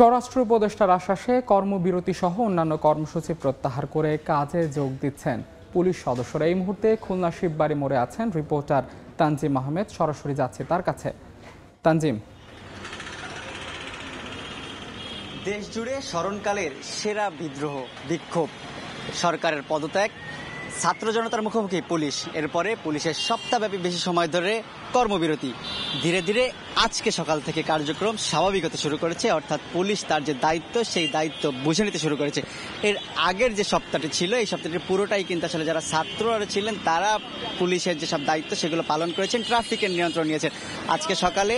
স্বরাষ্ট্র উপদেষ্টার আশ্বাসে কর্মবিরতি সহ অন্যান্য কর্মসূচি প্রত্যাহার করে কাজে যোগ দিচ্ছেন পুলিশ সদস্যরা। এই মুহূর্তে খুলনা শিববাড়ি মোড়ে আছেন রিপোর্টার তানজিম আহমেদ। সরাসরি যাচ্ছে তার কাছে। তানজিম, দেশ জুড়ে স্মরণকালের সেরা বিদ্রোহ, বিক্ষোভ, সরকারের পদত্যাগ, ছাত্র জনতার মুখোমুখি পুলিশ, এরপরে পুলিশের সপ্তাহব্যাপী বেশি সময় ধরে কর্মবিরতি। ধীরে ধীরে আজকে সকাল থেকে কার্যক্রম স্বাভাবিক হতে শুরু করেছে, অর্থাৎ পুলিশ তার যে দায়িত্ব সেই দায়িত্ব বুঝে নিতে শুরু করেছে। এর আগের যে সপ্তাহটি ছিল, এই সপ্তাহটির পুরোটাই কিন্তু আসলে যারা ছাত্ররা ছিলেন তারা পুলিশের যেসব দায়িত্ব সেগুলো পালন করেছেন, ট্রাফিকের নিয়ন্ত্রণ নিয়েছেন। আজকে সকালে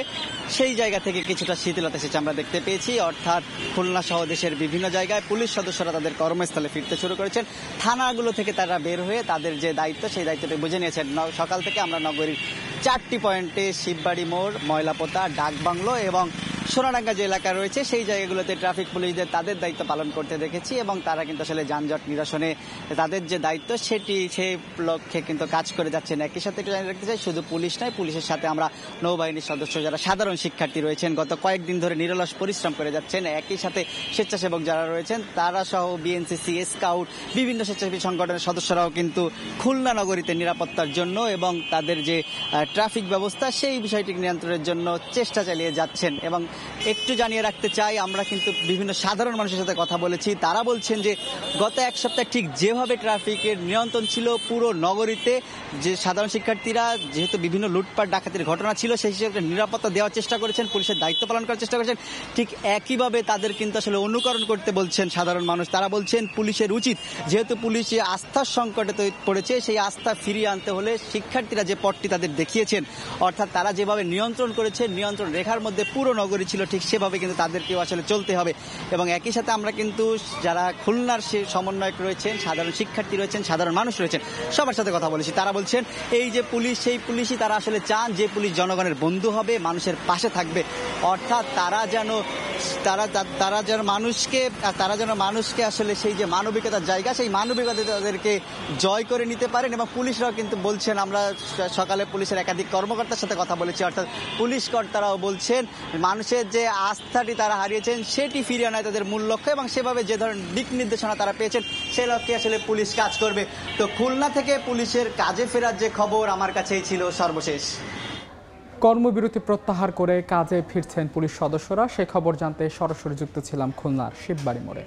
সেই জায়গা থেকে কিছুটা শিথিলতা এসেছে আমরা দেখতে পেয়েছি, অর্থাৎ খুলনা সহ দেশের বিভিন্ন জায়গায় পুলিশ সদস্যরা তাদের কর্মস্থলে ফিরতে শুরু করেছেন। থানাগুলো থেকে তারা বের হয়ে তাদের যে দায়িত্ব সেই দায়িত্বটি বুঝে নিয়েছেন। সকাল থেকে আমরা নগরীর 4টি পয়েন্টে শিববাড়ি মোড়, ময়লাপোতা, ডাকবাংলো এবং সোনাডাঙ্গা যে এলাকা রয়েছে সেই জায়গাগুলোতে ট্রাফিক পুলিশদের তাদের দায়িত্ব পালন করতে দেখেছি এবং তারা কিন্তু আসলে যানজট নিরসনে তাদের যে দায়িত্ব সেটি সেই লক্ষ্যে কিন্তু কাজ করে যাচ্ছেন। একই সাথে একটু জানিয়ে রাখতে চাই, শুধু পুলিশ নয়, পুলিশের সাথে আমরা নৌবাহিনীর সদস্য যারা সাধারণ শিক্ষার্থী রয়েছেন গত কয়েকদিন ধরে নিরলস পরিশ্রম করে যাচ্ছেন, একই সাথে স্বেচ্ছাসেবক যারা রয়েছেন তারা সহ বিএনসিসি, স্কাউট, বিভিন্ন স্বেচ্ছাসেবী সংগঠনের সদস্যরাও কিন্তু খুলনা নগরীতে নিরাপত্তার জন্য এবং তাদের যে ট্রাফিক ব্যবস্থা সেই বিষয়টি নিয়ন্ত্রণের জন্য চেষ্টা চালিয়ে যাচ্ছেন। এবং একটু জানিয়ে রাখতে চাই, আমরা কিন্তু বিভিন্ন সাধারণ মানুষের সাথে কথা বলেছি, তারা বলছেন যে গত এক সপ্তাহ ঠিক যেভাবে ট্রাফিকের নিয়ন্ত্রণ ছিল পুরো নগরীতে, যে সাধারণ শিক্ষার্থীরা যেহেতু বিভিন্ন লুটপাট ডাকাতির ঘটনা ছিল সেই হিসেবে নিরাপত্তা দেওয়ার চেষ্টা করেছেন, পুলিশের দায়িত্ব পালন করার চেষ্টা করেছেন, ঠিক একইভাবে তাদের কিন্তু আসলে অনুকরণ করতে বলছেন সাধারণ মানুষ। তারা বলছেন পুলিশের উচিত, যেহেতু পুলিশ আস্থার সংকটে পড়েছে, সেই আস্থা ফিরিয়ে আনতে হলে শিক্ষার্থীরা যে পথটি তাদের দেখিয়েছেন, অর্থাৎ তারা যেভাবে নিয়ন্ত্রণ করেছে, নিয়ন্ত্রণ রেখার মধ্যে পুরো নগরী ছিল, ঠিক সেভাবে কিন্তু তাদেরকেও আসলে চলতে হবে। এবং একই সাথে আমরা কিন্তু যারা খুলনার সে সমন্বয়ক রয়েছেন, সাধারণ শিক্ষার্থী রয়েছেন, সাধারণ মানুষ রয়েছেন, সবার সাথে কথা বলেছি। তারা বলছেন এই যে পুলিশ, সেই পুলিশই তারা আসলে চান যে পুলিশ জনগণের বন্ধু হবে, মানুষের পাশে থাকবে, অর্থাৎ তারা যেন মানুষকে আসলে সেই যে মানবিকতার জায়গা, সেই মানবিকতা তাদেরকে জয় করে নিতে পারেন। এবং পুলিশরাও কিন্তু বলছেন, আমরা সকালে পুলিশের একাধিক কর্মকর্তার সাথে কথা বলেছি, অর্থাৎ পুলিশ কর্তারাও বলছেন মানুষের যে আস্থাটি তারা হারিয়েছেন সেটি ফিরিয়ে আনায় তাদের মূল লক্ষ্য এবং সেভাবে যে ধরনের দিক নির্দেশনা তারা পেয়েছেন সেই লক্ষ্যে আসলে পুলিশ কাজ করবে। তো খুলনা থেকে পুলিশের কাজে ফেরার যে খবর আমার কাছেই ছিল সর্বশেষ। কর্মবিরতি প্রত্যাহার করে কাজে ফিরছেন পুলিশ সদস্যরা, সে খবর জানতে সরাসরি যুক্ত ছিলাম খুলনার শিববাড়ি মোড়ে।